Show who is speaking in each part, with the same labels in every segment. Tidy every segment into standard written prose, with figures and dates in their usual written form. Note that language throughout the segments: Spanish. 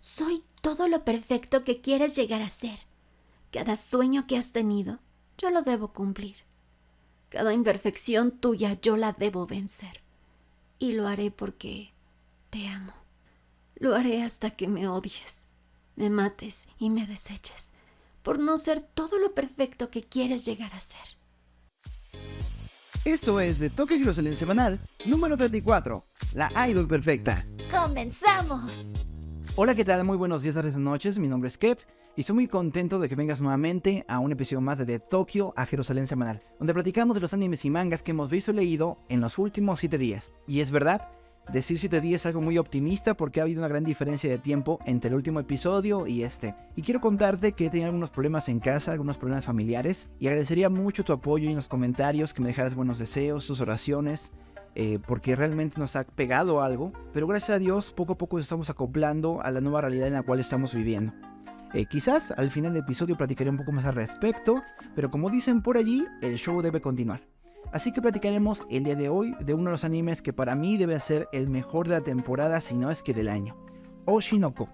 Speaker 1: Soy todo lo perfecto que quieres llegar a ser. Cada sueño que has tenido, yo lo debo cumplir. Cada imperfección tuya yo la debo vencer. Y lo haré porque te amo. Lo haré hasta que me odies, me mates y me deseches, por no ser todo lo perfecto que quieres llegar a ser.
Speaker 2: Esto es de Tokyo Jerusalén Semanal número 34, la idol perfecta.
Speaker 1: ¡Comenzamos!
Speaker 2: Hola, ¿qué tal? Muy buenos días, tardes y noches. Mi nombre es Kev y estoy muy contento de que vengas nuevamente a un episodio más de Tokyo a Jerusalén Semanal, donde platicamos de los animes y mangas que hemos visto y leído en los últimos 7 días. Y es verdad, decir 7 días es algo muy optimista porque ha habido una gran diferencia de tiempo entre el último episodio y este. Y quiero contarte que he tenido algunos problemas en casa, algunos problemas familiares, y agradecería mucho tu apoyo en los comentarios, que me dejaras buenos deseos, tus oraciones, porque realmente nos ha pegado algo, pero gracias a Dios poco a poco nos estamos acoplando a la nueva realidad en la cual estamos viviendo. Quizás al final del episodio platicaré un poco más al respecto, pero como dicen por allí, el show debe continuar. Así que platicaremos el día de hoy de uno de los animes que para mí debe ser el mejor de la temporada, si no es que del año, Oshinoko.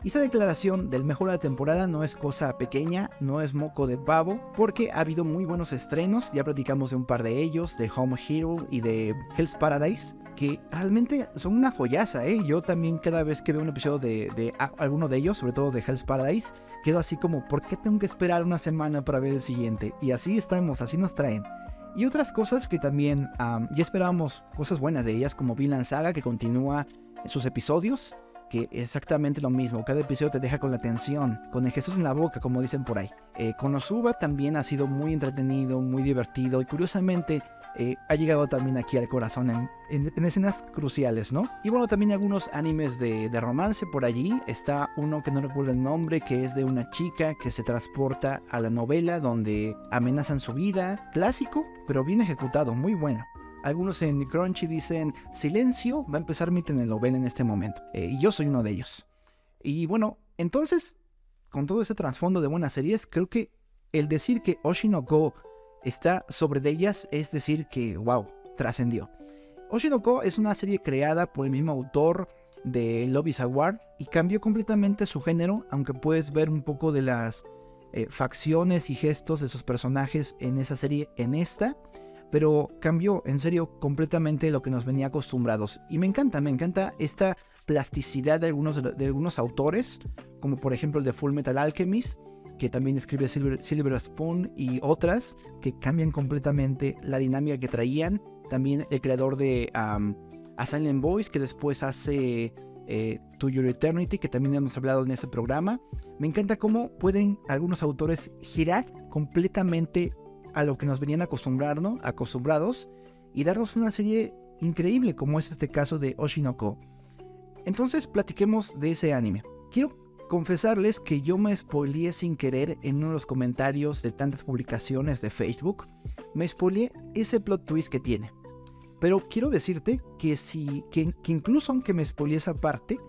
Speaker 2: Y esta declaración del mejor de la temporada no es cosa pequeña, no es moco de pavo, porque ha habido muy buenos estrenos. Ya platicamos de un par de ellos, de Home Hero y de Hell's Paradise, que realmente son una joyaza, ¿eh? Yo también cada vez que veo un episodio de alguno de ellos, sobre todo de Hell's Paradise, quedo así como, ¿por qué tengo que esperar una semana para ver el siguiente? Y así estamos, así nos traen. Y otras cosas que también ya esperábamos cosas buenas de ellas, como Vinland Saga, que continúa sus episodios, que es exactamente lo mismo. Cada episodio te deja con la tensión, con el Jesús en la boca, como dicen por ahí. Konosuba también ha sido muy entretenido, muy divertido, y curiosamente ha llegado también aquí al corazón en escenas cruciales, ¿no? Y bueno, también algunos animes de romance por allí. Está uno que no recuerdo el nombre, que es de una chica que se transporta a la novela donde amenazan su vida. Clásico, pero bien ejecutado, muy bueno. Algunos en Crunchy dicen, silencio, va a empezar mi telenovela en este momento. Y yo soy uno de ellos. Y bueno, entonces, con todo ese trasfondo de buenas series, creo que el decir que Oshinoko está sobre de ellas es decir que, wow, trascendió. Oshinoko es una serie creada por el mismo autor de Love is a War y cambió completamente su género, aunque puedes ver un poco de las facciones y gestos de sus personajes en esa serie, en esta, pero cambió en serio completamente lo que nos venía acostumbrados. Y me encanta esta plasticidad de algunos autores, como por ejemplo el de Full Metal Alchemist, que también escribe Silver Spoon, y otras que cambian completamente la dinámica que traían. También el creador de A Silent Voice, que después hace To Your Eternity, que también hemos hablado en este programa. Me encanta cómo pueden algunos autores girar completamente a lo que nos venían acostumbrados y darnos una serie increíble como es este caso de Oshinoko. Entonces platiquemos de ese anime. Quiero confesarles que yo me spoileé sin querer en uno de los comentarios de tantas publicaciones de Facebook. Me spoileé ese plot twist que tiene. Pero quiero decirte que incluso aunque me spoileé esa parte,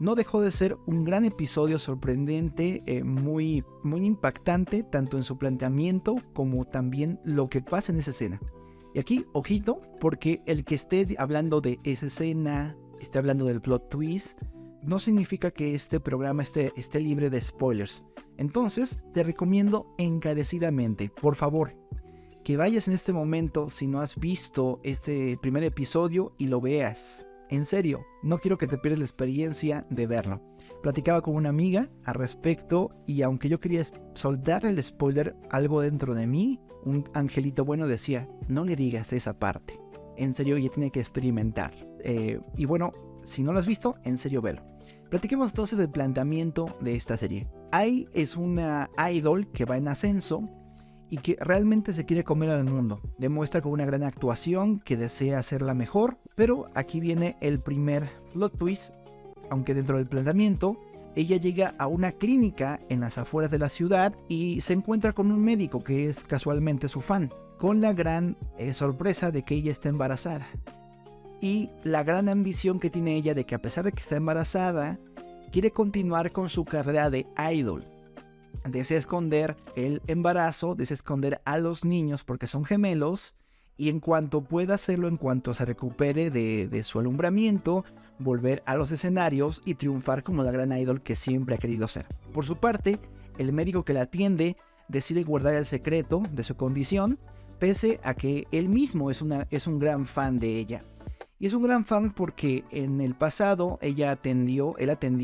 Speaker 2: no dejó de ser un gran episodio sorprendente, muy impactante, tanto en su planteamiento como también lo que pasa en esa escena. Y aquí, ojito, porque el que esté hablando de esa escena, esté hablando del plot twist, no significa que este programa esté libre de spoilers. Entonces, te recomiendo encarecidamente, por favor, que vayas en este momento si no has visto este primer episodio y lo veas. En serio, no quiero que te pierdas la experiencia de verlo. Platicaba con una amiga al respecto y aunque yo quería soltarle el spoiler, algo dentro de mí, un angelito bueno decía, no le digas esa parte. En serio, ella tiene que experimentar. Y bueno, si no lo has visto, en serio, velo. Platiquemos entonces del planteamiento de esta serie. Ai es una idol que va en ascenso y que realmente se quiere comer al mundo. Demuestra con una gran actuación que desea hacerla mejor, pero aquí viene el primer plot twist, aunque dentro del planteamiento, ella llega a una clínica en las afueras de la ciudad y se encuentra con un médico que es casualmente su fan, con la gran sorpresa de que ella está embarazada. Y la gran ambición que tiene ella de que a pesar de que está embarazada, quiere continuar con su carrera de idol. Desea esconder el embarazo, desea esconder a los niños porque son gemelos y en cuanto pueda hacerlo, en cuanto se recupere de su alumbramiento, volver a los escenarios y triunfar como la gran idol que siempre ha querido ser. Por su parte, el médico que la atiende decide guardar el secreto de su condición, pese a que él mismo es un gran fan de ella. Y es un gran fan porque en el pasado él atendió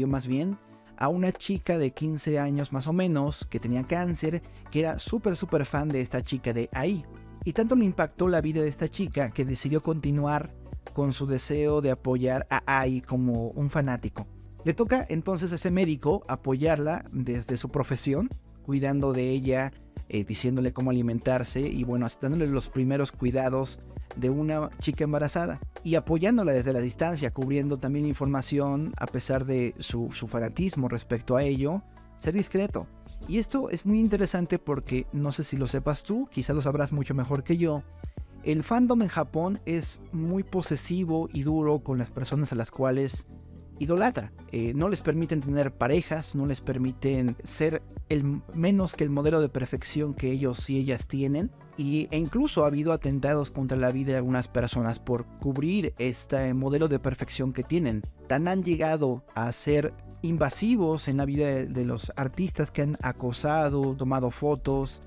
Speaker 2: más bien a una chica de 15 años más o menos que tenía cáncer, que era súper fan de esta chica de ahí. Y tanto le impactó la vida de esta chica que decidió continuar con su deseo de apoyar a Ai como un fanático. Le toca entonces a ese médico apoyarla desde su profesión, cuidando de ella, diciéndole cómo alimentarse y bueno, dándole los primeros cuidados de una chica embarazada y apoyándola desde la distancia, cubriendo también información a pesar de su fanatismo respecto a ello, ser discreto. Y esto es muy interesante porque no sé si lo sepas tú, quizás lo sabrás mucho mejor que yo. El fandom en Japón es muy posesivo y duro con las personas a las cuales idolatra. No les permiten tener parejas, no les permiten ser menos que el modelo de perfección que ellos y ellas tienen. E incluso ha habido atentados contra la vida de algunas personas por cubrir este modelo de perfección que tienen. Tan han llegado a ser invasivos en la vida de los artistas que han acosado, tomado fotos,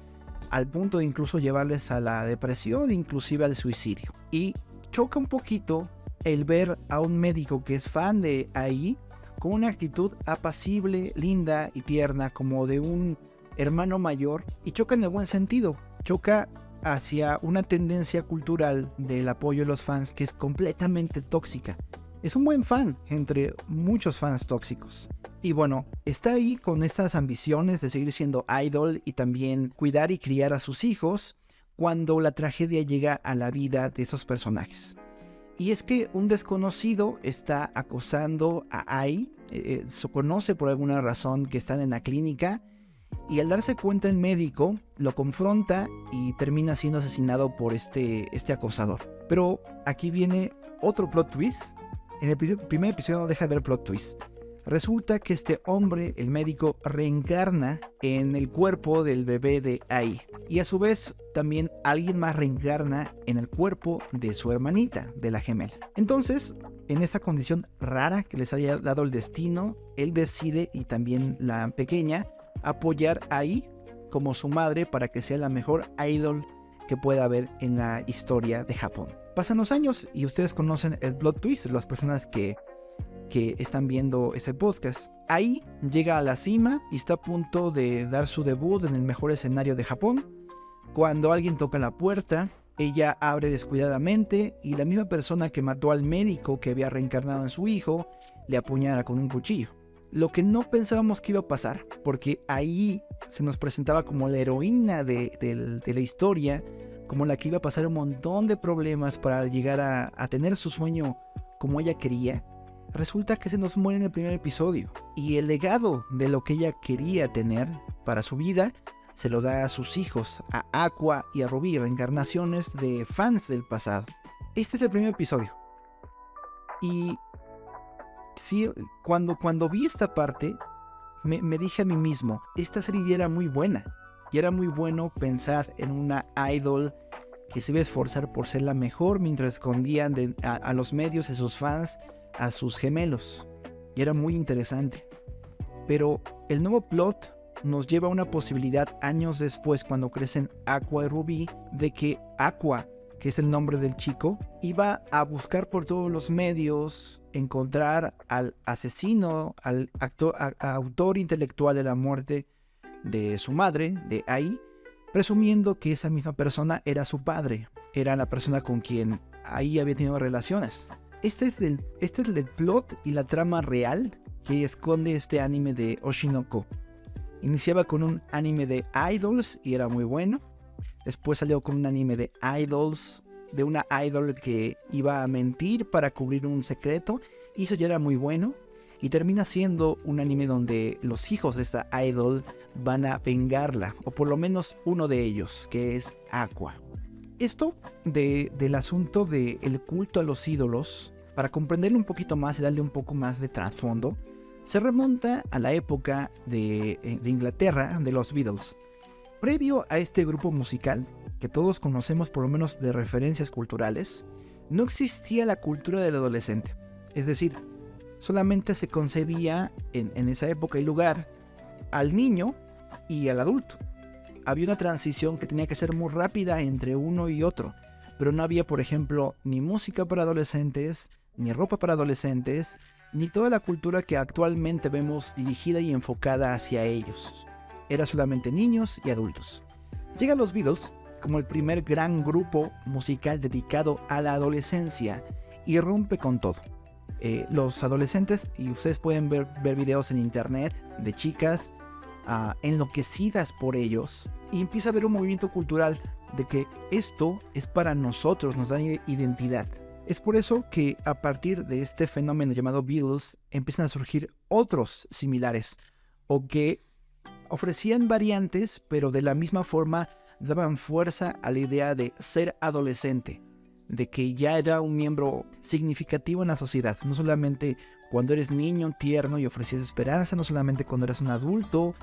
Speaker 2: al punto de incluso llevarles a la depresión, inclusive al suicidio. Y choca un poquito el ver a un médico que es fan de Ai con una actitud apacible, linda y tierna como de un hermano mayor, y choca en el buen sentido, choca hacia una tendencia cultural del apoyo de los fans que es completamente tóxica. Es un buen fan entre muchos fans tóxicos. Y bueno, está ahí con estas ambiciones de seguir siendo idol y también cuidar y criar a sus hijos cuando la tragedia llega a la vida de esos personajes. Y es que un desconocido está acosando a Ai, se conoce por alguna razón que están en la clínica, y al darse cuenta el médico lo confronta y termina siendo asesinado por este acosador. Pero aquí viene otro plot twist. En el primer episodio no deja de ver plot twist. Resulta que este hombre, el médico, reencarna en el cuerpo del bebé de Ai. Y a su vez también alguien más reencarna en el cuerpo de su hermanita, de la gemela. Entonces, en esta condición rara que les haya dado el destino, él decide, y también la pequeña, apoyar a Ai como su madre para que sea la mejor idol que pueda haber en la historia de Japón. Pasan los años y ustedes conocen el plot twist de las personas que están viendo ese podcast. Ai llega a la cima y está a punto de dar su debut en el mejor escenario de Japón, cuando alguien toca la puerta. Ella abre descuidadamente y la misma persona que mató al médico que había reencarnado en su hijo le apuñala con un cuchillo. Lo que no pensábamos que iba a pasar, porque ahí se nos presentaba como la heroína de la historia, como la que iba a pasar un montón de problemas para llegar a tener su sueño como ella quería. Resulta que se nos muere en el primer episodio, y el legado de lo que ella quería tener para su vida se lo da a sus hijos, a Aqua y a Ruby, reencarnaciones de fans del pasado. Este es el primer episodio. Y sí, cuando vi esta parte, me dije a mí mismo, esta serie ya era muy buena. Y era muy bueno pensar en una idol que se iba a esforzar por ser la mejor mientras escondían a los medios, a sus fans, a sus gemelos. Y era muy interesante. Pero el nuevo plot nos lleva a una posibilidad años después, cuando crecen Aqua y Ruby, de que Aqua, que es el nombre del chico, iba a buscar por todos los medios encontrar al asesino, al autor intelectual de la muerte de su madre, de Ai, presumiendo que esa misma persona era su padre, era la persona con quien Ai había tenido relaciones. Este es el plot y la trama real que esconde este anime de Oshinoko. Iniciaba con un anime de idols y era muy bueno. Después salió con un anime de idols, de una idol que iba a mentir para cubrir un secreto, y eso ya era muy bueno. Y termina siendo un anime donde los hijos de esta idol van a vengarla, o por lo menos uno de ellos, que es Aqua. Esto del asunto del culto a los ídolos, para comprenderlo un poquito más y darle un poco más de trasfondo, se remonta a la época de Inglaterra, de los Beatles. Previo a este grupo musical, que todos conocemos por lo menos de referencias culturales, no existía la cultura del adolescente. Es decir, solamente se concebía en esa época y lugar al niño y al adulto. Había una transición que tenía que ser muy rápida entre uno y otro, pero no había, por ejemplo, ni música para adolescentes, ni ropa para adolescentes, ni toda la cultura que actualmente vemos dirigida y enfocada hacia ellos. Era solamente niños y adultos. Llegan los Beatles como el primer gran grupo musical dedicado a la adolescencia y rompe con todo. Los adolescentes, y ustedes pueden ver videos en internet de chicas enloquecidas por ellos, y empieza a haber un movimiento cultural de que esto es para nosotros, nos da identidad. Es por eso que a partir de este fenómeno llamado Beatles empiezan a surgir otros similares, o que ofrecían variantes, pero de la misma forma daban fuerza a la idea de ser adolescente, de que ya era un miembro significativo en la sociedad, no solamente cuando eres niño, tierno y ofrecías esperanza, no solamente cuando eras un adulto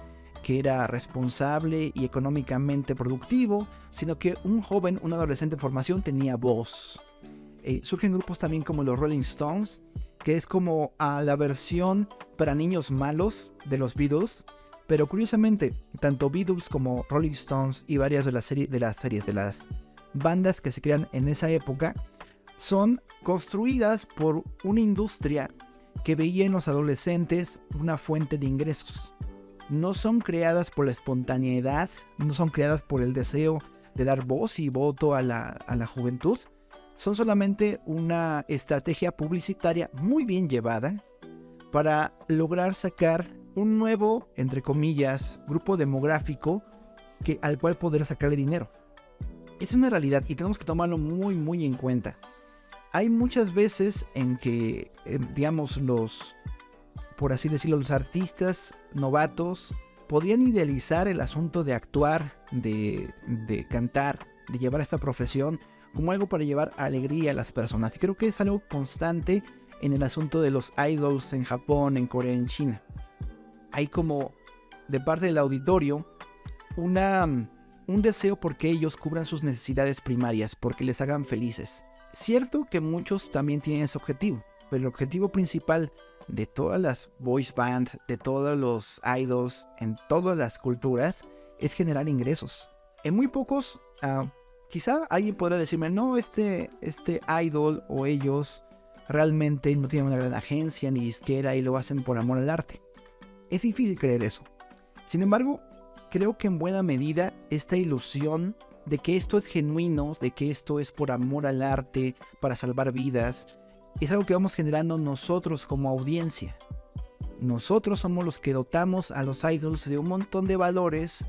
Speaker 2: que era responsable y económicamente productivo, sino que un joven, un adolescente en formación tenía voz. Surgen grupos también como los Rolling Stones, que es como la versión para niños malos de los Beatles, pero curiosamente, tanto Beatles como Rolling Stones y varias de las bandas que se crean en esa época son construidas por una industria que veía en los adolescentes una fuente de ingresos. No son creadas por la espontaneidad, no son creadas por el deseo de dar voz y voto a la juventud. Son solamente una estrategia publicitaria muy bien llevada para lograr sacar un nuevo, entre comillas, grupo demográfico al cual poder sacarle dinero. Es una realidad y tenemos que tomarlo muy muy en cuenta. Hay muchas veces en que, digamos, por así decirlo, los artistas novatos podían idealizar el asunto de actuar, de cantar, de llevar esta profesión como algo para llevar alegría a las personas. Y creo que es algo constante en el asunto de los idols en Japón, en Corea, en China. Hay como, de parte del auditorio, un deseo porque ellos cubran sus necesidades primarias, porque les hagan felices. Cierto que muchos también tienen ese objetivo, pero el objetivo principal de todas las boys band, de todos los idols, en todas las culturas, es generar ingresos. En muy pocos, quizá alguien podrá decirme, no, este idol o ellos realmente no tienen una gran agencia ni disquera y lo hacen por amor al arte. Es difícil creer eso. Sin embargo, creo que en buena medida esta ilusión de que esto es genuino, de que esto es por amor al arte, para salvar vidas, es algo que vamos generando nosotros como audiencia. Nosotros somos los que dotamos a los idols de un montón de valores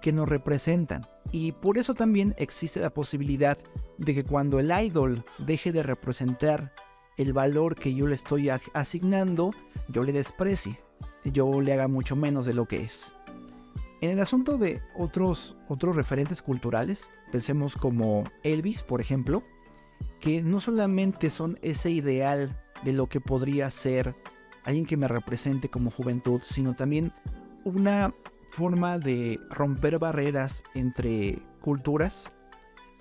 Speaker 2: que nos representan. Y por eso también existe la posibilidad de que cuando el idol deje de representar el valor que yo le estoy asignando, yo le desprecie, yo le haga mucho menos de lo que es. En el asunto de otros referentes culturales, pensemos como Elvis, por ejemplo, que no solamente son ese ideal de lo que podría ser alguien que me represente como juventud, sino también una forma de romper barreras entre culturas.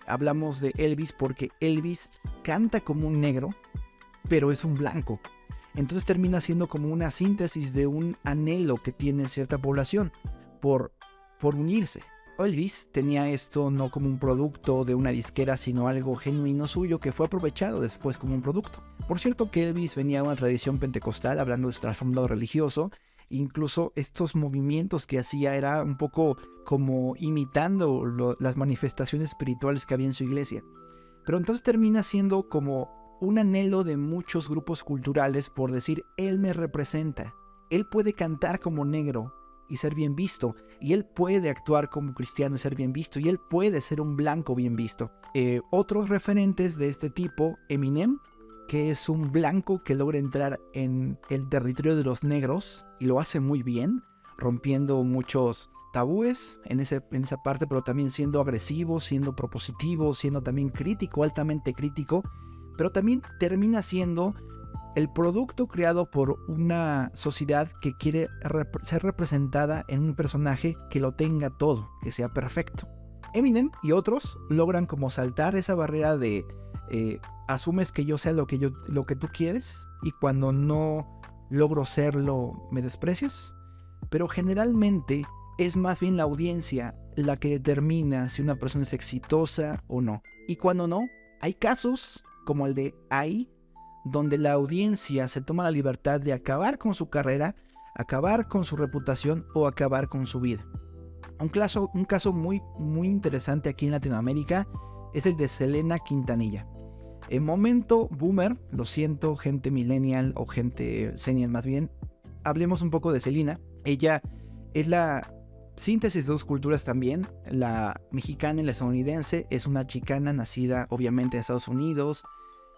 Speaker 2: Hablamos de Elvis porque Elvis canta como un negro, pero es un blanco. Entonces termina siendo como una síntesis de un anhelo que tiene cierta población por unirse. Elvis tenía esto no como un producto de una disquera, sino algo genuino suyo que fue aprovechado después como un producto. Por cierto que Elvis venía de una tradición pentecostal, hablando de su trasfondo religioso. Incluso estos movimientos que hacía era un poco como imitando las manifestaciones espirituales que había en su iglesia. Pero entonces termina siendo como un anhelo de muchos grupos culturales por decir, él me representa, él puede cantar como negro y ser bien visto, y él puede actuar como cristiano y ser bien visto, y él puede ser un blanco bien visto. Otros referentes de este tipo, Eminem, que es un blanco que logra entrar en el territorio de los negros y lo hace muy bien, rompiendo muchos tabúes en esa parte, pero también siendo agresivo, siendo propositivo, siendo también crítico, altamente crítico, pero también termina siendo el producto creado por una sociedad que quiere ser representada en un personaje que lo tenga todo, que sea perfecto. Eminem y otros logran como saltar esa barrera de asumes que yo sea lo que tú quieres y cuando no logro serlo me desprecias, pero generalmente es más bien la audiencia la que determina si una persona es exitosa o no. Y cuando no, hay casos como el de AI, donde la audiencia se toma la libertad de acabar con su carrera, acabar con su reputación o acabar con su vida. Un caso muy, muy interesante aquí en Latinoamérica es el de Selena Quintanilla. En momento boomer, lo siento, gente millennial o gente senior más bien, hablemos un poco de Selena. Ella es la síntesis de dos culturas también, la mexicana y la estadounidense. Es una chicana nacida obviamente en Estados Unidos,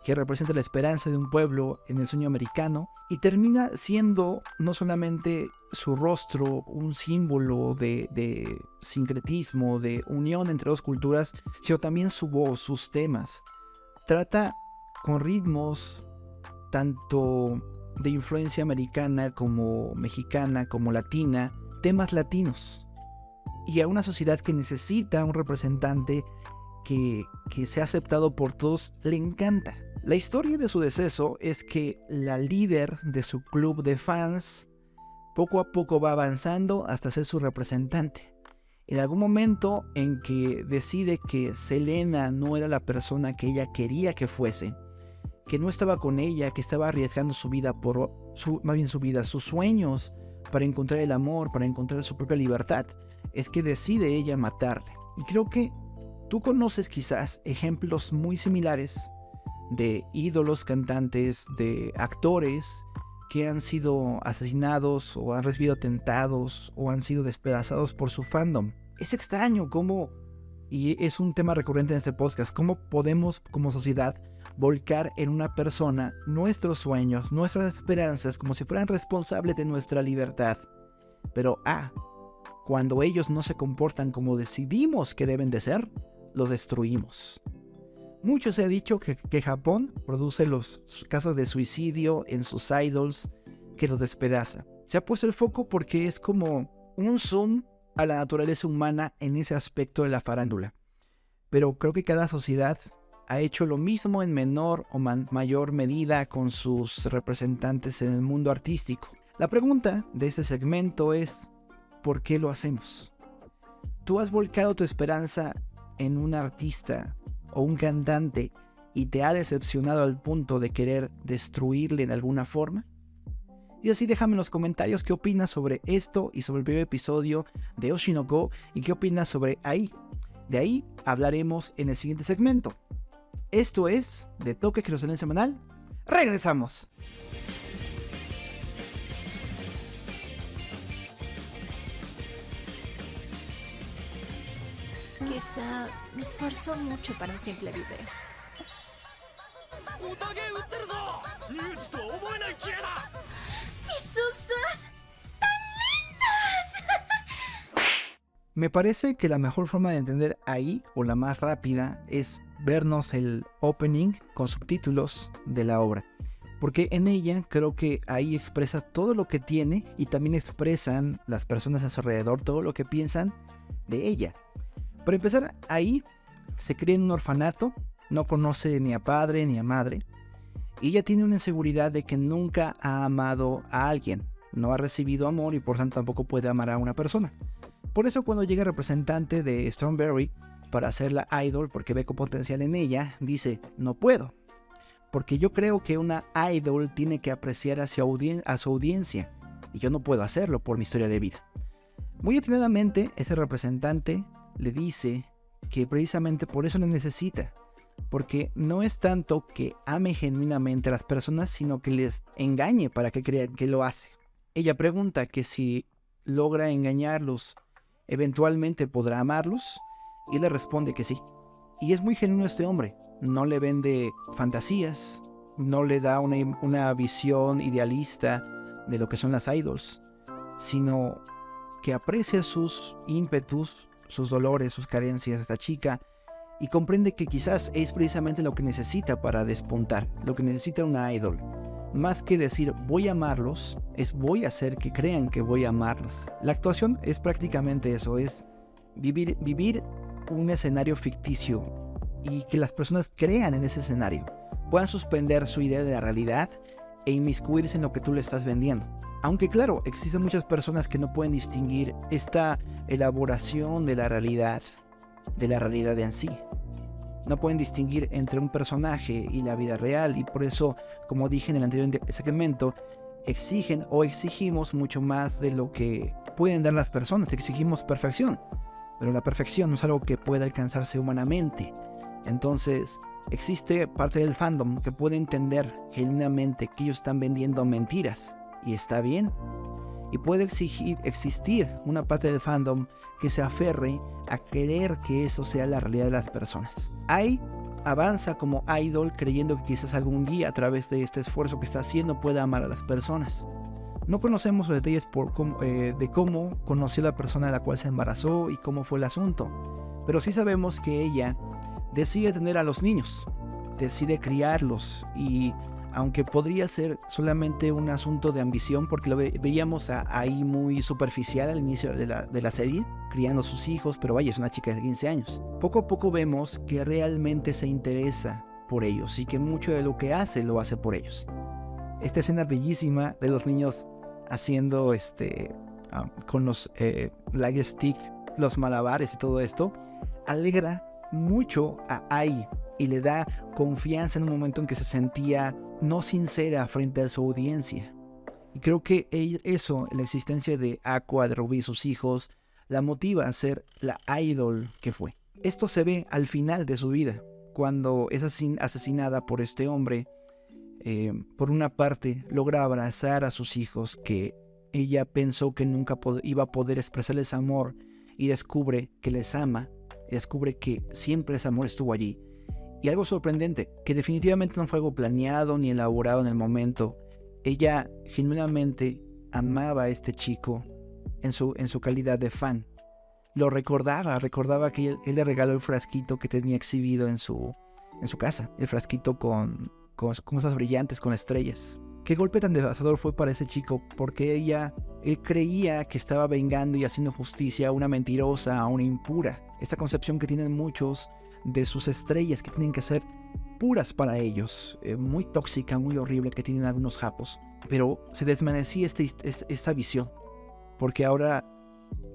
Speaker 2: que representa la esperanza de un pueblo en el sueño americano, y termina siendo no solamente su rostro un símbolo de sincretismo, de unión entre dos culturas, sino también su voz, sus temas. Trata con ritmos tanto de influencia americana como mexicana, como latina, temas latinos. Y a una sociedad que necesita un representante que sea aceptado por todos, le encanta. La historia de su deceso es que la líder de su club de fans poco a poco va avanzando hasta ser su representante. En algún momento en que decide que Selena no era la persona que ella quería que fuese, que no estaba con ella, que estaba arriesgando su vida sus sueños para encontrar el amor, para encontrar su propia libertad, es que decide ella matarle. Y creo que tú conoces quizás ejemplos muy similares de ídolos cantantes, de actores que han sido asesinados o han recibido atentados o han sido despedazados por su fandom. Es extraño cómo, y es un tema recurrente en este podcast, cómo podemos como sociedad volcar en una persona nuestros sueños, nuestras esperanzas, como si fueran responsables de nuestra libertad. Pero cuando ellos no se comportan como decidimos que deben de ser, los destruimos. Mucho se ha dicho que Japón produce los casos de suicidio en sus idols, que los despedaza. Se ha puesto el foco porque es como un zoom a la naturaleza humana en ese aspecto de la farándula. Pero creo que cada sociedad ha hecho lo mismo en menor o mayor medida con sus representantes en el mundo artístico. La pregunta de este segmento es, ¿por qué lo hacemos? ¿Tú has volcado tu esperanza en un artista o un cantante y te ha decepcionado al punto de querer destruirle de alguna forma? Y así déjame en los comentarios qué opinas sobre esto y sobre el primer episodio de Oshi no Ko y qué opinas sobre AI. De ahí hablaremos en el siguiente segmento. Esto es de Tokyo Jerusalén Semanal. ¡Regresamos!
Speaker 1: Quizá me esfuerzo mucho para un simple video. ¡Mis subs son tan lindos!
Speaker 2: Me parece que la mejor forma de entender AI, o la más rápida, es vernos el opening con subtítulos de la obra. Porque en ella creo que ahí expresa todo lo que tiene y también expresan las personas a su alrededor todo lo que piensan de ella. Para empezar, ahí se cría en un orfanato, no conoce ni a padre ni a madre, y ella tiene una inseguridad de que nunca ha amado a alguien, no ha recibido amor y por tanto tampoco puede amar a una persona. Por eso cuando llega el representante de Strawberry para hacerla idol, porque ve con potencial en ella, dice, no puedo, porque yo creo que una idol tiene que apreciar a su audiencia, y yo no puedo hacerlo por mi historia de vida. Muy atinadamente, ese representante le dice que precisamente por eso le necesita, porque no es tanto que ame genuinamente a las personas, sino que les engañe para que crean que lo hace. Ella pregunta que si logra engañarlos, eventualmente podrá amarlos, y él le responde que sí. Y es muy genuino este hombre, no le vende fantasías, no le da una visión idealista de lo que son las idols, sino que aprecia sus ímpetus, sus dolores, sus carencias de esta chica, y comprende que quizás es precisamente lo que necesita para despuntar, lo que necesita una idol. Más que decir voy a amarlos, es voy a hacer que crean que voy a amarlos. La actuación es prácticamente eso, es vivir un escenario ficticio y que las personas crean en ese escenario, puedan suspender su idea de la realidad e inmiscuirse en lo que tú le estás vendiendo. Aunque claro, existen muchas personas que no pueden distinguir esta elaboración de la realidad en sí. No pueden distinguir entre un personaje y la vida real, y por eso, como dije en el anterior segmento, exigen o exigimos mucho más de lo que pueden dar las personas. Exigimos perfección, pero la perfección no es algo que pueda alcanzarse humanamente. Entonces, existe parte del fandom que puede entender genuinamente que ellos están vendiendo mentiras, y está bien. Y puede existir una parte del fandom que se aferre a querer que eso sea la realidad de las personas. Ai avanza como idol creyendo que quizás algún día a través de este esfuerzo que está haciendo pueda amar a las personas. No conocemos los detalles de cómo conoció a la persona a la cual se embarazó y cómo fue el asunto, pero sí sabemos que ella decide tener a los niños, decide criarlos, y aunque podría ser solamente un asunto de ambición, porque lo veíamos ahí muy superficial al inicio de la serie, criando a sus hijos, pero vaya, es una chica de 15 años. Poco a poco vemos que realmente se interesa por ellos y que mucho de lo que hace lo hace por ellos. Esta escena bellísima de los niños haciendo con los light stick, los malabares y todo esto, alegra mucho a Ai y le da confianza en un momento en que se sentía no sincera frente a su audiencia. Y creo que eso, la existencia de Aqua, de Ruby y sus hijos, la motiva a ser la idol que fue. Esto se ve al final de su vida, cuando es asesinada por este hombre. Por una parte, logra abrazar a sus hijos, que ella pensó que nunca iba a poder expresarles amor, y descubre que les ama, y descubre que siempre ese amor estuvo allí. Y algo sorprendente, que definitivamente no fue algo planeado ni elaborado en el momento. Ella genuinamente amaba a este chico en su calidad de fan. Lo recordaba que él le regaló el frasquito que tenía exhibido en su casa, el frasquito con cosas brillantes, con estrellas. Qué golpe tan devastador fue para ese chico, porque él creía que estaba vengando y haciendo justicia a una mentirosa, a una impura. Esta concepción que tienen muchos de sus estrellas, que tienen que ser puras para ellos, muy tóxica, muy horrible, que tienen algunos japos. Pero se desvanecía esta visión, porque ahora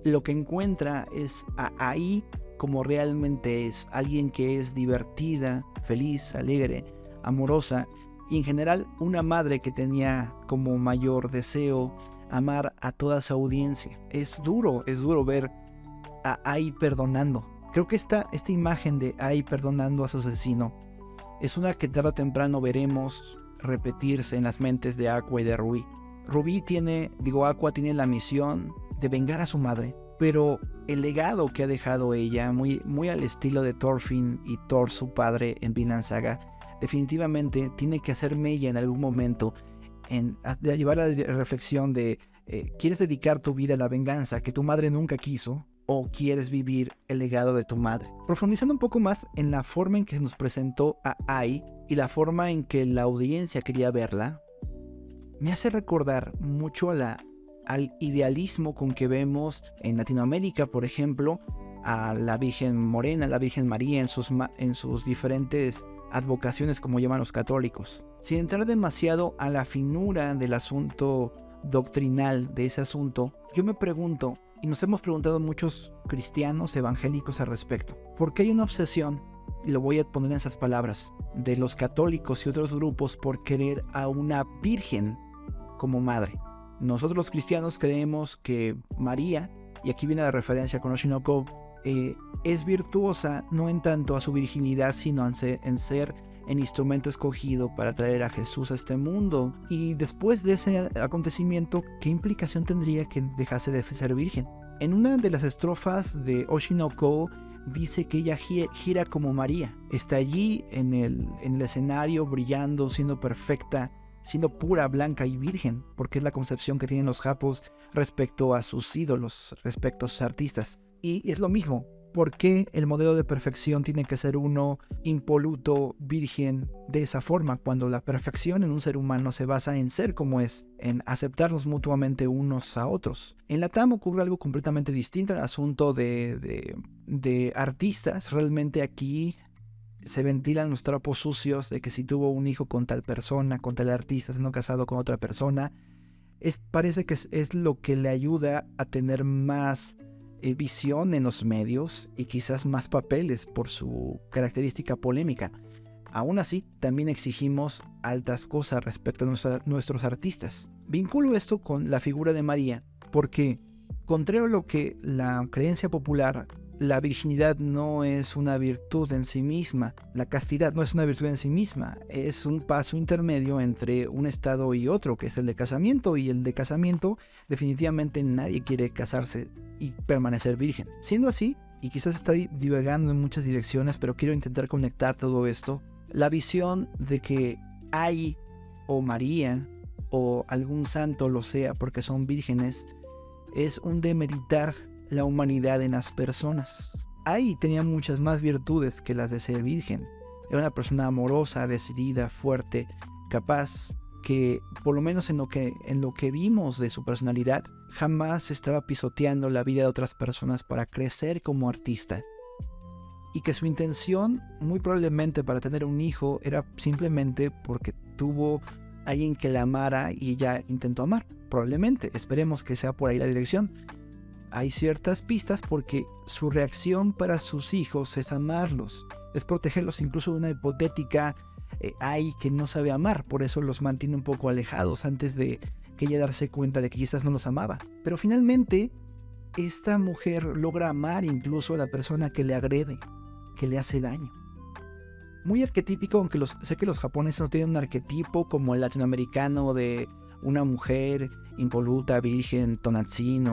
Speaker 2: lo que encuentra es a Ai como realmente es, alguien que es divertida, feliz, alegre, amorosa, y en general una madre que tenía como mayor deseo amar a toda su audiencia. Es duro ver a Ai perdonando. Creo que esta imagen de Ai perdonando a su asesino es una que tarde o temprano veremos repetirse en las mentes de Aqua y de Ruby. Aqua tiene la misión de vengar a su madre, pero el legado que ha dejado ella, muy, muy al estilo de Thorfinn y Thor, su padre, en Vinland Saga, definitivamente tiene que hacer mella en algún momento, de llevar a la reflexión de ¿quieres dedicar tu vida a la venganza que tu madre nunca quiso? ¿O quieres vivir el legado de tu madre? Profundizando un poco más en la forma en que se nos presentó a Ai y la forma en que la audiencia quería verla, me hace recordar mucho al idealismo con que vemos en Latinoamérica, por ejemplo, a la Virgen Morena, la Virgen María en sus diferentes advocaciones, como llaman los católicos. Sin entrar demasiado a la finura del asunto doctrinal de ese asunto, yo me pregunto, y nos hemos preguntado muchos cristianos evangélicos al respecto, ¿por qué hay una obsesión, y lo voy a poner en esas palabras, de los católicos y otros grupos por querer a una virgen como madre? Nosotros los cristianos creemos que María, y aquí viene la referencia con Oshinoko, es virtuosa no en tanto a su virginidad, sino en ser el instrumento escogido para traer a Jesús a este mundo. Y después de ese acontecimiento, ¿qué implicación tendría que dejase de ser virgen? En una de las estrofas de Oshinoko dice que ella gira como María. Está allí en el escenario, brillando, siendo perfecta, siendo pura, blanca y virgen, porque es la concepción que tienen los japos respecto a sus ídolos, respecto a sus artistas. Y es lo mismo, ¿Por qué el modelo de perfección tiene que ser uno impoluto, virgen, de esa forma? Cuando la perfección en un ser humano se basa en ser como es, en aceptarnos mutuamente unos a otros. En la TAM ocurre algo completamente distinto al asunto de artistas. Realmente aquí se ventilan los trapos sucios de que si tuvo un hijo con tal persona, con tal artista, siendo casado con otra persona, parece que es lo que le ayuda a tener más visión en los medios y quizás más papeles por su característica polémica. Aún así, también exigimos altas cosas respecto a nuestros artistas. Vinculo esto con la figura de María porque, contrario a lo que la creencia popular, la virginidad no es una virtud en sí misma, la castidad no es una virtud en sí misma, es un paso intermedio entre un estado y otro, que es el de casamiento, y el de casamiento definitivamente nadie quiere casarse y permanecer virgen. Siendo así, y quizás estoy divagando en muchas direcciones, pero quiero intentar conectar todo esto, la visión de que hay o María o algún santo lo sea porque son vírgenes es un demeritar la humanidad en las personas. Ahí tenía muchas más virtudes que las de ser virgen. Era una persona amorosa, decidida, fuerte, capaz, que por lo menos en lo que vimos de su personalidad, jamás estaba pisoteando la vida de otras personas para crecer como artista. Y que su intención, muy probablemente para tener un hijo, era simplemente porque tuvo alguien que la amara y ella intentó amar. Probablemente, esperemos que sea por ahí la dirección. Hay ciertas pistas porque su reacción para sus hijos es amarlos, es protegerlos incluso de una hipotética ay que no sabe amar, por eso los mantiene un poco alejados antes de que ella darse cuenta de que quizás no los amaba. Pero finalmente, esta mujer logra amar incluso a la persona que le agrede, que le hace daño. Muy arquetípico, aunque sé que los japoneses no tienen un arquetipo como el latinoamericano de una mujer impoluta, virgen, Tonantzin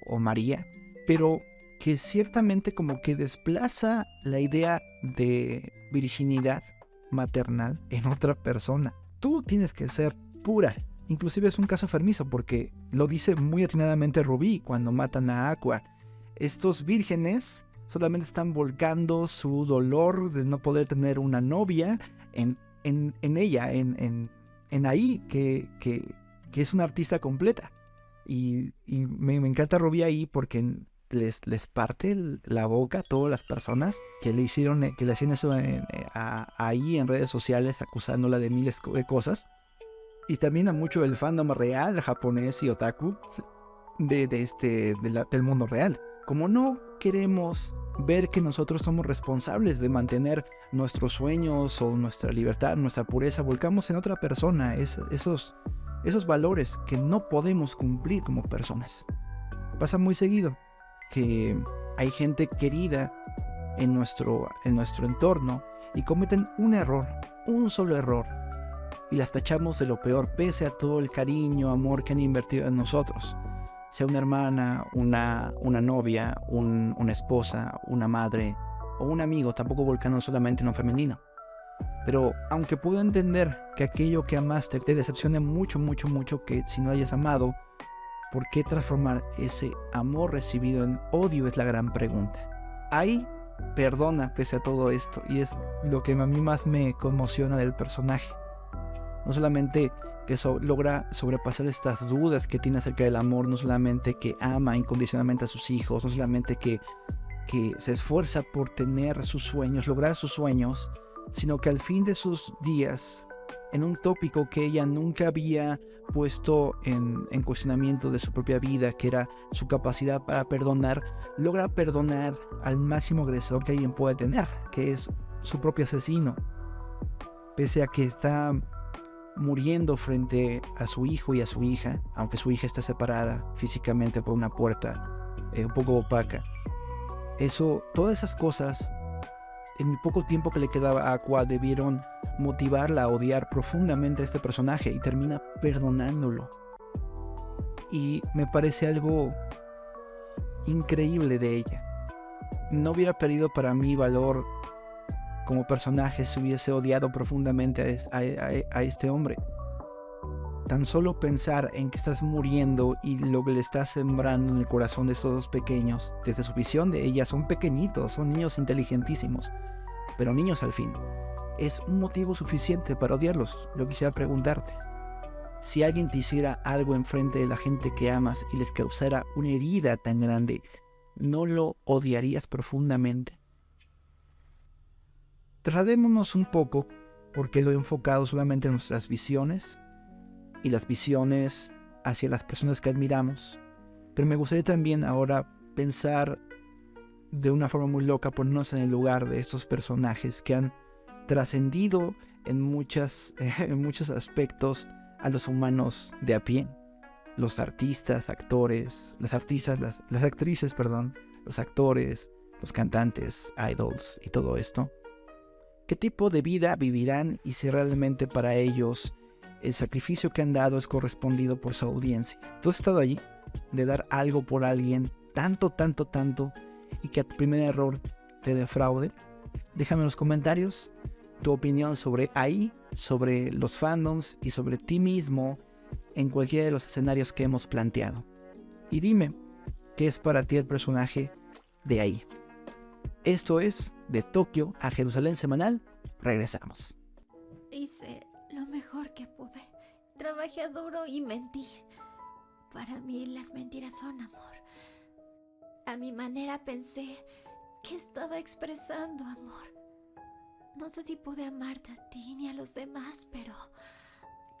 Speaker 2: o María, pero que ciertamente como que desplaza la idea de virginidad maternal en otra persona. Tú tienes que ser pura. Inclusive es un caso enfermizo porque lo dice muy atinadamente Rubí cuando matan a Aqua. Estos vírgenes solamente están volcando su dolor de no poder tener una novia en ella, en ahí, que es una artista completa. Y me encanta Rubí ahí porque les parte la boca a todas las personas que le hacían eso ahí en redes sociales, acusándola de miles de cosas. Y también a mucho del fandom real japonés y otaku del mundo real. Como no queremos ver que nosotros somos responsables de mantener nuestros sueños o nuestra libertad, nuestra pureza, volcamos en otra persona esos valores que no podemos cumplir como personas. Pasa muy seguido que hay gente querida en nuestro entorno y cometen un solo error, y las tachamos de lo peor pese a todo el cariño, amor que han invertido en nosotros. Sea una hermana, una novia, una esposa, una madre o un amigo, tampoco volcando solamente en lo femenino. Pero aunque puedo entender que aquello que amaste te decepcione mucho, mucho, mucho, que si no hayas amado, ¿por qué transformar ese amor recibido en odio? Es la gran pregunta. Ahí perdona pese a todo esto, y es lo que a mí más me conmociona del personaje. No solamente que logra sobrepasar estas dudas que tiene acerca del amor, no solamente que ama incondicionalmente a sus hijos, no solamente que se esfuerza por tener sus sueños, lograr sus sueños, sino que al fin de sus días, en un tópico que ella nunca había puesto en cuestionamiento de su propia vida, que era su capacidad para perdonar, logra perdonar al máximo agresor que alguien puede tener, que es su propio asesino. Pese a que está muriendo frente a su hijo y a su hija, aunque su hija está separada físicamente por una puerta un poco opaca. Todas esas cosas, en el poco tiempo que le quedaba a Aqua, debieron motivarla a odiar profundamente a este personaje, y termina perdonándolo. Y me parece algo increíble de ella. No hubiera perdido para mí valor como personaje si hubiese odiado profundamente a este hombre. tan solo pensar en que estás muriendo y lo que le estás sembrando en el corazón de estos dos pequeños, desde su visión de ella, son pequeñitos, son niños inteligentísimos, pero niños al fin, es un motivo suficiente para odiarlos. Yo quisiera preguntarte, si alguien te hiciera algo enfrente de la gente que amas y les causara una herida tan grande, ¿no lo odiarías profundamente? Trasladémonos un poco, porque lo he enfocado solamente en nuestras visiones y las visiones hacia las personas que admiramos, pero me gustaría también ahora pensar de una forma muy loca, ponernos en el lugar de estos personajes que han trascendido en muchos aspectos a los humanos de a pie. Los artistas, actores, las actrices, los actores, los cantantes, idols y todo esto. ¿Qué tipo de vida vivirán y si realmente para ellos el sacrificio que han dado es correspondido por su audiencia? ¿Tú has estado allí de dar algo por alguien tanto y que al primer error te defraude? Déjame en los comentarios tu opinión sobre ahí, sobre los fandoms y sobre ti mismo en cualquiera de los escenarios que hemos planteado. Y dime, ¿qué es para ti el personaje de ahí? Esto es De Tokio a Jerusalén Semanal. Regresamos.
Speaker 1: Hice lo mejor que pude. Trabajé duro y mentí. Para mí las mentiras son amor. A mi manera pensé que estaba expresando amor. No sé si pude amarte a ti ni a los demás, pero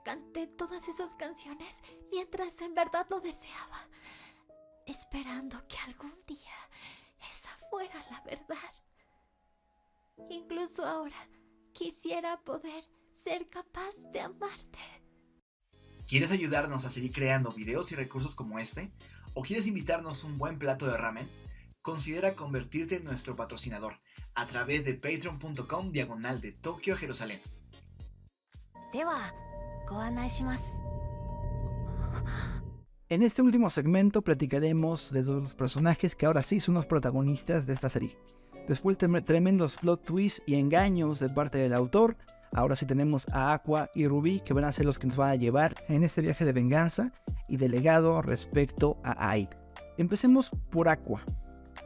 Speaker 1: canté todas esas canciones mientras en verdad lo deseaba, esperando que algún día esa fuera la verdad. Incluso ahora quisiera poder ser capaz de amarte.
Speaker 3: ¿Quieres ayudarnos a seguir creando videos y recursos como este? ¿O quieres invitarnos un buen plato de ramen? Considera convertirte en nuestro patrocinador a través de patreon.com/de Tokio a Jerusalén.
Speaker 2: En este último segmento platicaremos de dos personajes que ahora sí son los protagonistas de esta serie. Después de tremendos plot twists y engaños de parte del autor, ahora sí tenemos a Aqua y Ruby, que van a ser los que nos van a llevar en este viaje de venganza y de legado respecto a Ai. Empecemos por Aqua.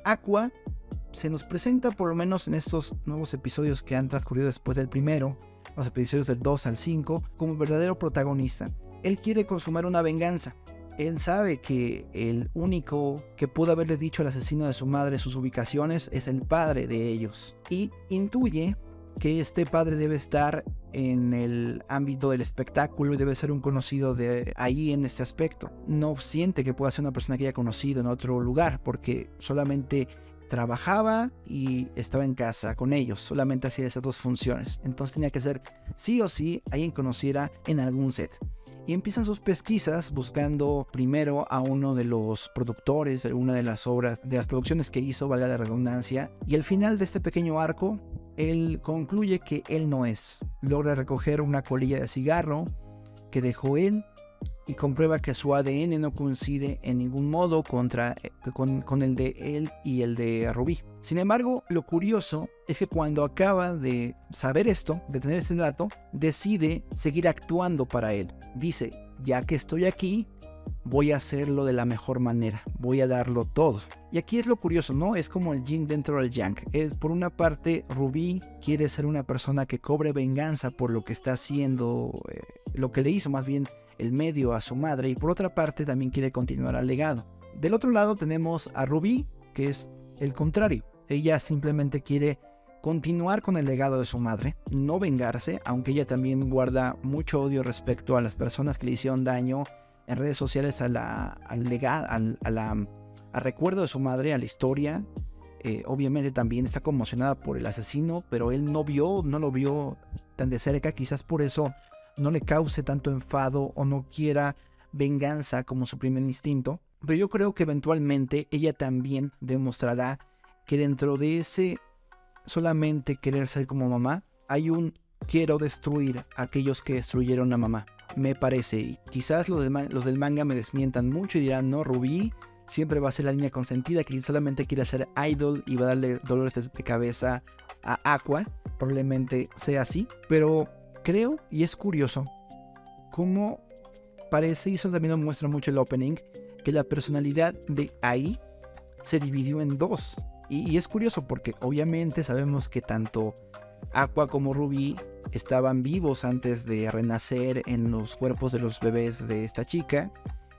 Speaker 2: Aqua se nos presenta, por lo menos en estos nuevos episodios que han transcurrido después del primero, los episodios del 2 al 5, como verdadero protagonista. Él quiere consumar una venganza. Él sabe que el único que pudo haberle dicho al asesino de su madre sus ubicaciones es el padre de ellos. Y intuye que este padre debe estar en el ámbito del espectáculo y debe ser un conocido de ahí en este aspecto. No siente que pueda ser una persona que haya conocido en otro lugar, porque solamente trabajaba y estaba en casa con ellos, solamente hacía esas dos funciones. Entonces tenía que ser sí o sí alguien conociera en algún set. Y empiezan sus pesquisas buscando primero a uno de los productores de una de las obras, de las producciones que hizo, valga la redundancia. Y al final de este pequeño arco, él concluye que él no es. Logra recoger una colilla de cigarro que dejó él y comprueba que su ADN no coincide en ningún modo con el de él y el de Ruby. Sin embargo, lo curioso es que cuando acaba de saber esto, de tener este dato, decide seguir actuando para él. Dice, ya que estoy aquí, voy a hacerlo de la mejor manera, voy a darlo todo. Y aquí es lo curioso, ¿no? Es como el yin dentro del yang. Por una parte, Ruby quiere ser una persona que cobre venganza por lo que está haciendo, lo que le hizo más bien el medio a su madre, y por otra parte también quiere continuar el legado. Del otro lado tenemos a Ruby, que es el contrario. Ella simplemente quiere continuar con el legado de su madre, no vengarse, aunque ella también guarda mucho odio respecto a las personas que le hicieron daño en redes sociales al recuerdo de su madre, a la historia. Obviamente también está conmocionada por el asesino, pero él no lo vio tan de cerca, quizás por eso no le cause tanto enfado o no quiera venganza como su primer instinto. Pero yo creo que eventualmente ella también demostrará que dentro de ese solamente querer ser como mamá, hay un quiero destruir a aquellos que destruyeron a mamá. Me parece, y quizás los del manga me desmientan mucho y dirán, no, Ruby siempre va a ser la niña consentida que solamente quiere ser idol y va a darle dolores de cabeza a Aqua. Probablemente sea así, pero creo, y es curioso, cómo parece, y eso también nos muestra mucho el opening, que la personalidad de Ai se dividió en dos. Y es curioso porque obviamente sabemos que tanto Aqua como Ruby estaban vivos antes de renacer en los cuerpos de los bebés de esta chica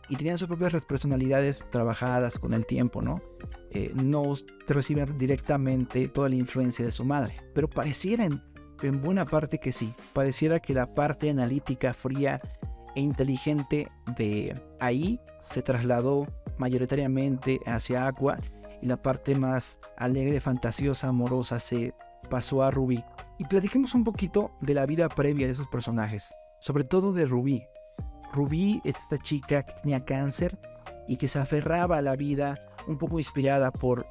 Speaker 2: y tenían sus propias personalidades trabajadas con el tiempo, ¿no? No reciben directamente toda la influencia de su madre, pero pareciera en buena parte que sí. Pareciera que la parte analítica, fría e inteligente de Ai se trasladó mayoritariamente hacia Aqua y la parte más alegre, fantasiosa, amorosa se pasó a Ruby. Y platiquemos un poquito de la vida previa de esos personajes, sobre todo de Ruby. Ruby es esta chica que tenía cáncer y que se aferraba a la vida, un poco inspirada por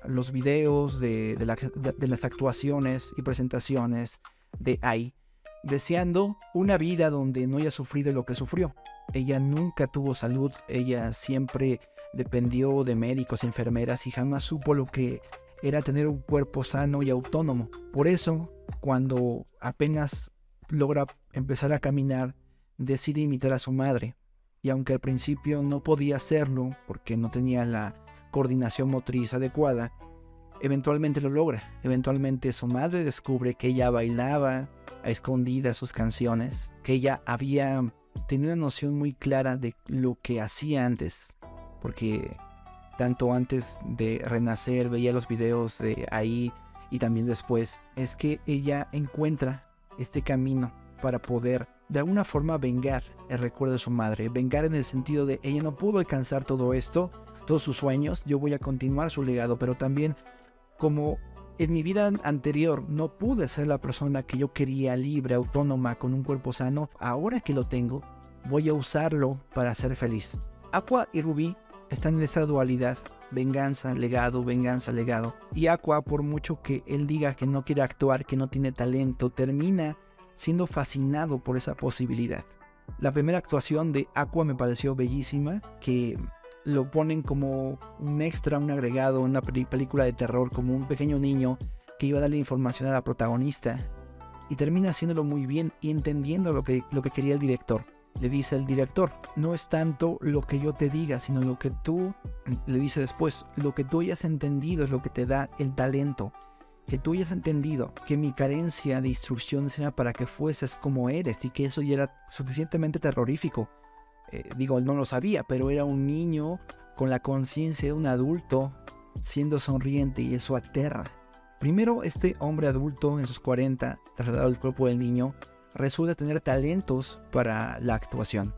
Speaker 2: los videos de las actuaciones y presentaciones de Ai, deseando una vida donde no haya sufrido lo que sufrió. Ella nunca tuvo salud, ella siempre dependió de médicos y enfermeras y jamás supo lo que era tener un cuerpo sano y autónomo. Por eso, cuando apenas logra empezar a caminar, decide imitar a su madre. Y aunque al principio no podía hacerlo porque no tenía la coordinación motriz adecuada, eventualmente lo logra. Eventualmente su madre descubre que ella bailaba a escondidas sus canciones, que ella había tenido una noción muy clara de lo que hacía antes, porque tanto antes de renacer veía los videos de Ai y también después, es que ella encuentra este camino para poder de alguna forma vengar el recuerdo de su madre. Vengar en el sentido de ella no pudo alcanzar todo esto, todos sus sueños, yo voy a continuar su legado, pero también como en mi vida anterior no pude ser la persona que yo quería, libre, autónoma, con un cuerpo sano, ahora que lo tengo, voy a usarlo para ser feliz. Aqua y Ruby están en esta dualidad, venganza, legado, y Aqua, por mucho que él diga que no quiere actuar, que no tiene talento, termina siendo fascinado por esa posibilidad. La primera actuación de Aqua me pareció bellísima, que lo ponen como un extra, un agregado, una película de terror, como un pequeño niño que iba a darle información a la protagonista, y termina haciéndolo muy bien y entendiendo lo que quería el director. Le dice el director, no es tanto lo que yo te diga, sino lo que tú, le dice después, lo que tú hayas entendido es lo que te da el talento. Que tú hayas entendido que mi carencia de instrucciones era para que fueses como eres y que eso ya era suficientemente terrorífico. Él no lo sabía, pero era un niño con la conciencia de un adulto siendo sonriente y eso aterra. Primero, este hombre adulto en sus 40, trasladado al cuerpo del niño, resulta tener talentos para la actuación.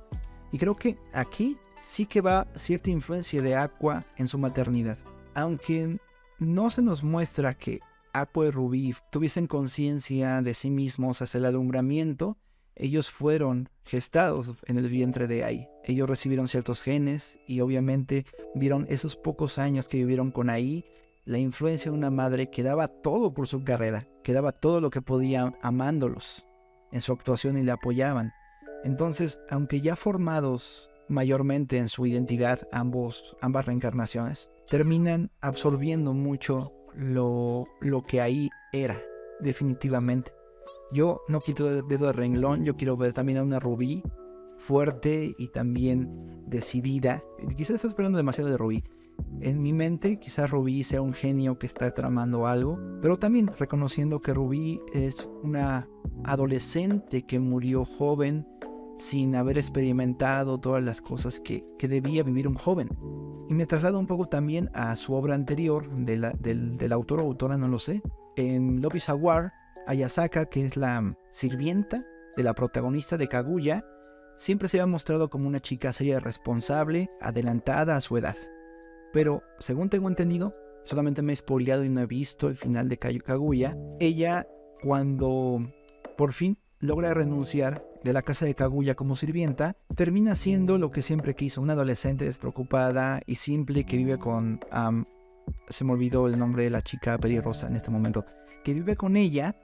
Speaker 2: Y creo que aquí sí que va cierta influencia de Aqua en su maternidad. Aunque no se nos muestra que Aqua y Ruby tuviesen conciencia de sí mismos hacia el alumbramiento, ellos fueron gestados en el vientre de Ai. Ellos recibieron ciertos genes y obviamente vieron esos pocos años que vivieron con Ai, la influencia de una madre que daba todo por su carrera, que daba todo lo que podía amándolos en su actuación y le apoyaban. Entonces, aunque ya formados mayormente en su identidad, ambas reencarnaciones, terminan absorbiendo mucho lo que Ai era, definitivamente. Yo no quito el dedo de renglón, yo quiero ver también a una Ruby fuerte y también decidida. Quizás estoy esperando demasiado de Ruby. En mi mente, quizás Ruby sea un genio que está tramando algo, pero también reconociendo que Ruby es una adolescente que murió joven sin haber experimentado todas las cosas que debía vivir un joven. Y me traslado un poco también a su obra anterior, del autor o autora, no lo sé. En Love is a War, Ayasaka, que es la sirvienta de la protagonista de Kaguya, siempre se ha mostrado como una chica seria, responsable, adelantada a su edad. Pero, según tengo entendido, solamente me he spoileado y no he visto el final de Kaguya. Ella, cuando por fin logra renunciar de la casa de Kaguya como sirvienta, termina siendo lo que siempre quiso, una adolescente despreocupada y simple que vive con... se me olvidó el nombre de la chica pelirrosa en este momento. Que vive con ella,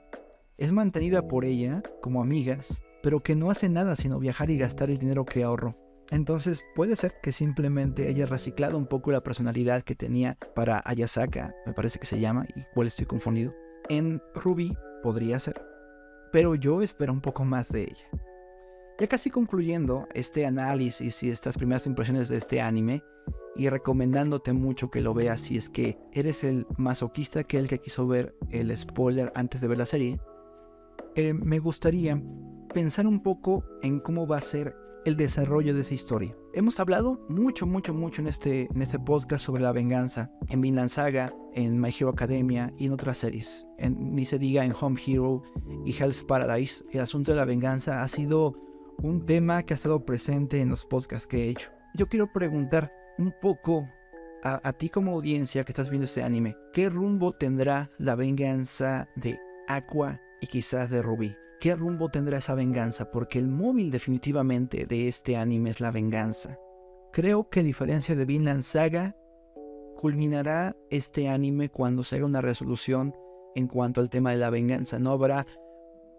Speaker 2: es mantenida por ella como amigas, pero que no hace nada sino viajar y gastar el dinero que ahorró. Entonces puede ser que simplemente haya reciclado un poco la personalidad que tenía para Ayasaka, me parece que se llama, igual estoy confundido. En Ruby podría ser, pero yo espero un poco más de ella. Ya casi concluyendo este análisis y estas primeras impresiones de este anime, y recomendándote mucho que lo veas si es que eres el masoquista que el que quiso ver el spoiler antes de ver la serie, me gustaría pensar un poco en cómo va a ser el desarrollo de esa historia. Hemos hablado mucho en este podcast sobre la venganza en Vinland Saga, en My Hero Academia y en otras series. Ni se diga en Home Hero y Hell's Paradise. El asunto de la venganza ha sido un tema que ha estado presente en los podcasts que he hecho. Yo quiero preguntar un poco a ti como audiencia que estás viendo este anime, ¿qué rumbo tendrá la venganza de Aqua y quizás de Ruby? ¿Qué rumbo tendrá esa venganza? Porque el móvil definitivamente de este anime es la venganza. Creo que a diferencia de Vinland Saga, culminará este anime cuando se haga una resolución en cuanto al tema de la venganza. No habrá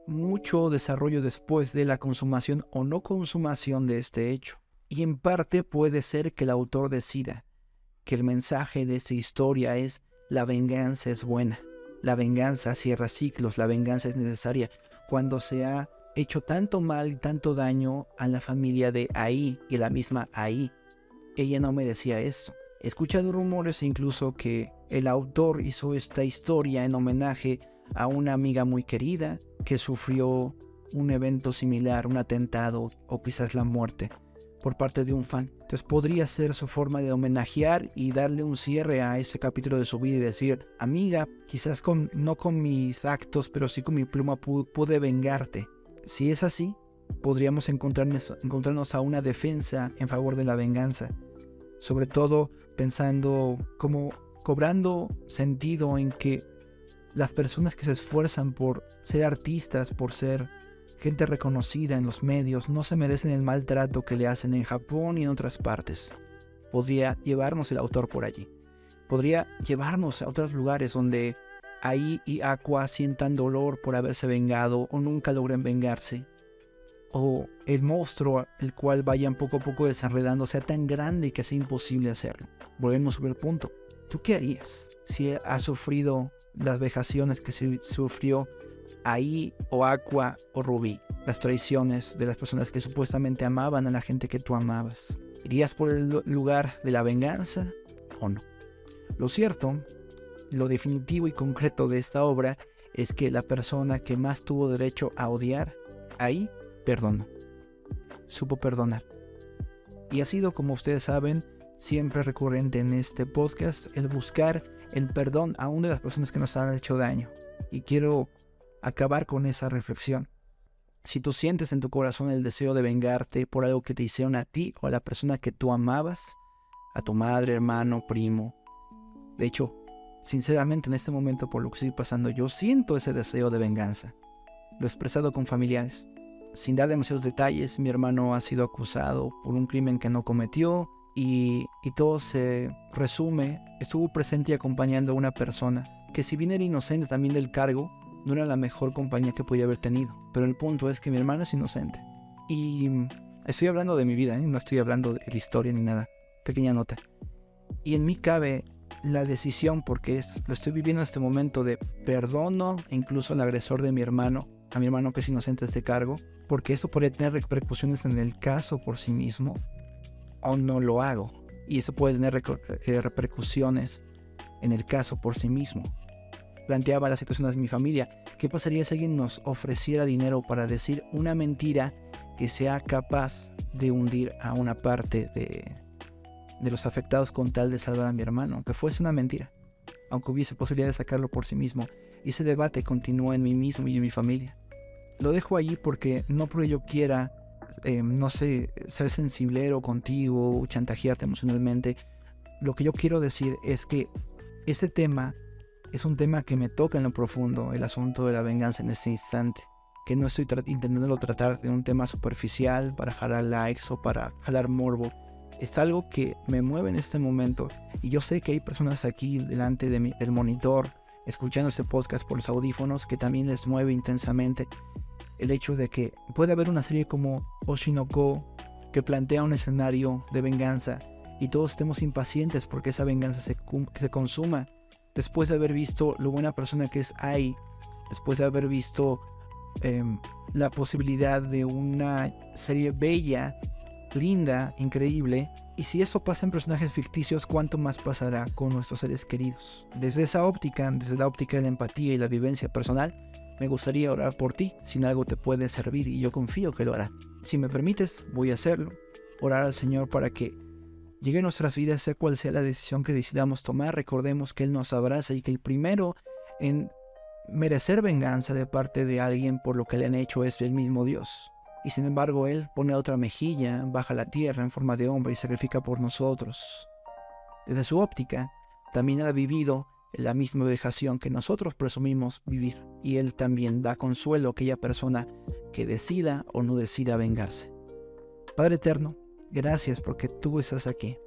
Speaker 2: mucho desarrollo después de la consumación o no consumación de este hecho. Y en parte puede ser que el autor decida que el mensaje de esta historia es: la venganza es buena, la venganza cierra ciclos, la venganza es necesaria. Cuando se ha hecho tanto mal y tanto daño a la familia de Ai y la misma Ai, ella no merecía esto. He escuchado rumores incluso que el autor hizo esta historia en homenaje a una amiga muy querida que sufrió un evento similar, un atentado o quizás la muerte por parte de un fan. Entonces podría ser su forma de homenajear y darle un cierre a ese capítulo de su vida y decir: amiga, quizás no con mis actos, pero sí con mi pluma pude vengarte. Si es así, podríamos encontrarnos a una defensa en favor de la venganza. Sobre todo pensando como cobrando sentido en que las personas que se esfuerzan por ser artistas, por ser gente reconocida en los medios, no se merecen el maltrato que le hacen en Japón y en otras partes. Podría llevarnos el autor por allí. Podría llevarnos a otros lugares donde Ai y Aqua sientan dolor por haberse vengado o nunca logren vengarse. O el monstruo el cual vayan poco a poco desenredando sea tan grande que sea imposible hacerlo. Volvemos sobre el punto. ¿Tú qué harías si has sufrido las vejaciones que sufrió Ai o Aqua o Ruby, las traiciones de las personas que supuestamente amaban a la gente que tú amabas? ¿Irías por el lugar de la venganza o no? Lo cierto, lo definitivo y concreto de esta obra es que la persona que más tuvo derecho a odiar, Ai, perdonó. Supo perdonar. Y ha sido, como ustedes saben, siempre recurrente en este podcast el buscar el perdón aún de las personas que nos han hecho daño. Y quiero acabar con esa reflexión. Si tú sientes en tu corazón el deseo de vengarte por algo que te hicieron a ti o a la persona que tú amabas, a tu madre, hermano, primo. De hecho, sinceramente en este momento por lo que estoy pasando, yo siento ese deseo de venganza. Lo he expresado con familiares. Sin dar demasiados detalles, mi hermano ha sido acusado por un crimen que no cometió y todo se resume. Estuvo presente y acompañando a una persona que, si bien era inocente también del cargo, no era la mejor compañía que podía haber tenido. Pero el punto es que mi hermano es inocente. Y estoy hablando de mi vida, no estoy hablando de la historia ni nada. Pequeña nota. Y en mí cabe la decisión, porque lo estoy viviendo en este momento, de perdono incluso al agresor de mi hermano, a mi hermano que es inocente de este cargo, porque eso podría tener repercusiones en el caso por sí mismo, o no lo hago. Y eso puede tener repercusiones en el caso por sí mismo. Planteaba la situación de mi familia. ¿Qué pasaría si alguien nos ofreciera dinero para decir una mentira que sea capaz de hundir a una parte de los afectados con tal de salvar a mi hermano? Aunque fuese una mentira, aunque hubiese posibilidad de sacarlo por sí mismo. Y ese debate continúa en mí mismo y en mi familia. Lo dejo allí porque no porque yo quiera, ser sensiblero contigo o chantajearte emocionalmente. Lo que yo quiero decir es que este tema es un tema que me toca en lo profundo, el asunto de la venganza en este instante. Que no estoy intentándolo tratar de un tema superficial para jalar likes o para jalar morbo. Es algo que me mueve en este momento. Y yo sé que hay personas aquí delante del monitor, escuchando este podcast por los audífonos, que también les mueve intensamente el hecho de que puede haber una serie como Oshinoko que plantea un escenario de venganza y todos estemos impacientes porque esa venganza se consuma. Después de haber visto lo buena persona que es Ai, después de haber visto la posibilidad de una serie bella, linda, increíble. Y si eso pasa en personajes ficticios, ¿cuánto más pasará con nuestros seres queridos? Desde esa óptica, desde la óptica de la empatía y la vivencia personal, me gustaría orar por ti, si en algo te puede servir, y yo confío que lo hará. Si me permites, voy a hacerlo. Orar al Señor para que llegue a nuestras vidas, sea cual sea la decisión que decidamos tomar. Recordemos que Él nos abraza y que el primero en merecer venganza de parte de alguien por lo que le han hecho es el mismo Dios. Y sin embargo Él pone otra mejilla, baja a la tierra en forma de hombre y sacrifica por nosotros. Desde su óptica, también ha vivido la misma vejación que nosotros presumimos vivir. Y Él también da consuelo a aquella persona que decida o no decida vengarse. Padre eterno, gracias porque tú estás aquí.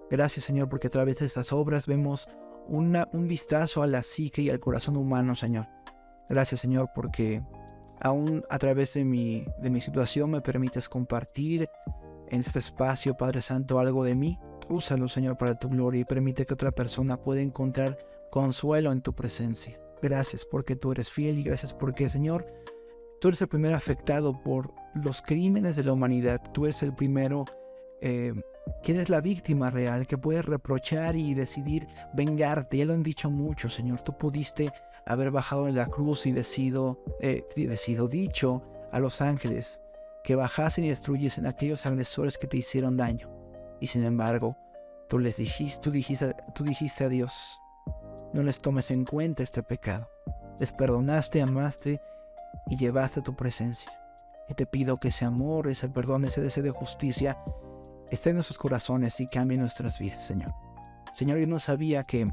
Speaker 2: Gracias, Señor, porque a través de estas obras vemos un vistazo a la psique y al corazón humano, Señor. Gracias, Señor, porque aún a través de mi situación me permites compartir en este espacio, Padre Santo, algo de mí. Úsalo, Señor, para tu gloria y permite que otra persona pueda encontrar consuelo en tu presencia. Gracias porque tú eres fiel y gracias porque, Señor, tú eres el primero afectado por los crímenes de la humanidad. Tú eres el primero que eres la víctima real, que puedes reprochar y decidir vengarte. Ya lo han dicho mucho, Señor. Tú pudiste haber bajado en la cruz y dicho a los ángeles que bajasen y destruyesen a aquellos agresores que te hicieron daño. Y sin embargo, tú dijiste a Dios, no les tomes en cuenta este pecado. Les perdonaste, amaste y llevaste a tu presencia. Y te pido que ese amor, ese perdón, ese deseo de justicia esté en nuestros corazones y cambie nuestras vidas, Señor. Señor, yo no sabía que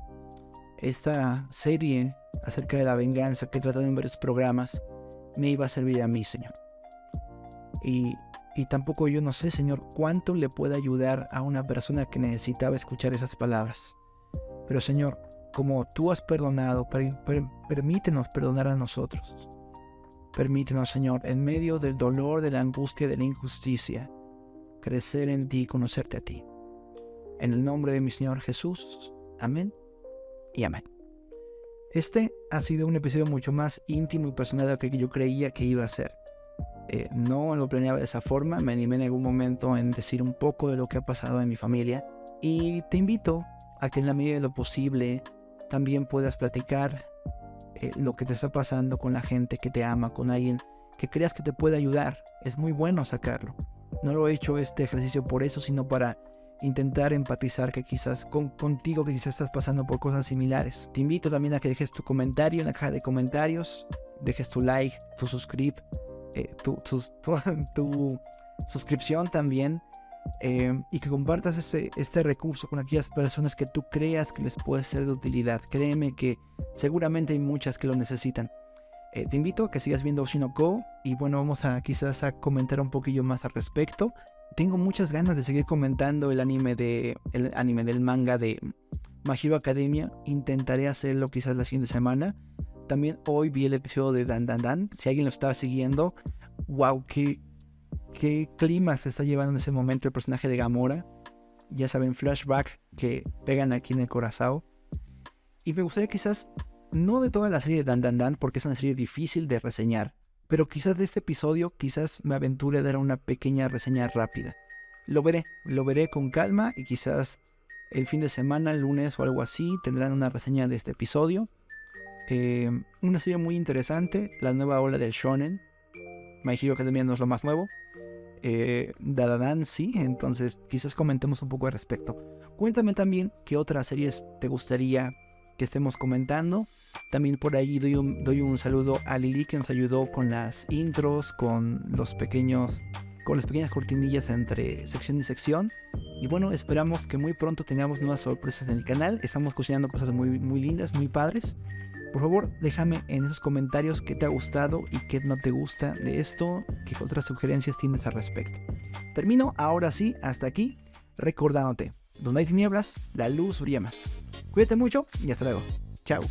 Speaker 2: esta serie acerca de la venganza que he tratado en varios programas me iba a servir a mí, Señor. Y tampoco yo no sé, Señor, cuánto le puede ayudar a una persona que necesitaba escuchar esas palabras. Pero, Señor, como tú has perdonado, permítenos perdonar a nosotros. Permítenos, Señor, en medio del dolor, de la angustia, de la injusticia, crecer en ti y conocerte a ti. En el nombre de mi Señor Jesús. Amén y amén. Este ha sido un episodio mucho más íntimo y personal de lo que yo creía que iba a ser. No lo planeaba de esa forma. Me animé en algún momento en decir un poco de lo que ha pasado en mi familia. Y te invito a que en la medida de lo posible también puedas platicar lo que te está pasando con la gente que te ama, con alguien que creas que te puede ayudar. Es muy bueno sacarlo. No lo he hecho este ejercicio por eso, sino para intentar empatizar que quizás contigo, que quizás estás pasando por cosas similares. Te invito también a que dejes tu comentario en la caja de comentarios, dejes tu like, tu suscripción también, y que compartas este recurso con aquellas personas que tú creas que les puede ser de utilidad. Créeme que seguramente hay muchas que lo necesitan. Te invito a que sigas viendo Oshinoko y bueno, vamos a quizás a comentar un poquillo más al respecto. Tengo muchas ganas de seguir comentando el anime del manga de My Hero Academia. Intentaré hacerlo quizás la siguiente semana. También hoy vi el episodio de Dan Dan Dan. Si alguien lo estaba siguiendo, wow, qué clima se está llevando en ese momento el personaje de Gamora. Ya saben, flashback que pegan aquí en el corazón. Y me gustaría quizás, no de toda la serie de Dan Dan Dan, porque es una serie difícil de reseñar, pero quizás de este episodio, quizás me aventure a dar una pequeña reseña rápida. Lo veré con calma y quizás el fin de semana, el lunes o algo así, tendrán una reseña de este episodio. Una serie muy interesante, la nueva ola del shonen. My Hero Academia no es lo más nuevo. Dadadan sí, entonces quizás comentemos un poco al respecto. Cuéntame también qué otras series te gustaría que estemos comentando. También por ahí doy un saludo a Lili, que nos ayudó con las intros, con las pequeñas cortinillas entre sección y sección. Y bueno, esperamos que muy pronto tengamos nuevas sorpresas en el canal. Estamos cocinando cosas muy, muy lindas, muy padres. Por favor, déjame en esos comentarios qué te ha gustado y qué no te gusta de esto, qué otras sugerencias tienes al respecto. Termino ahora sí, hasta aquí, recordándote, donde hay tinieblas, la luz brilla más. Cuídate mucho y hasta luego. Chao.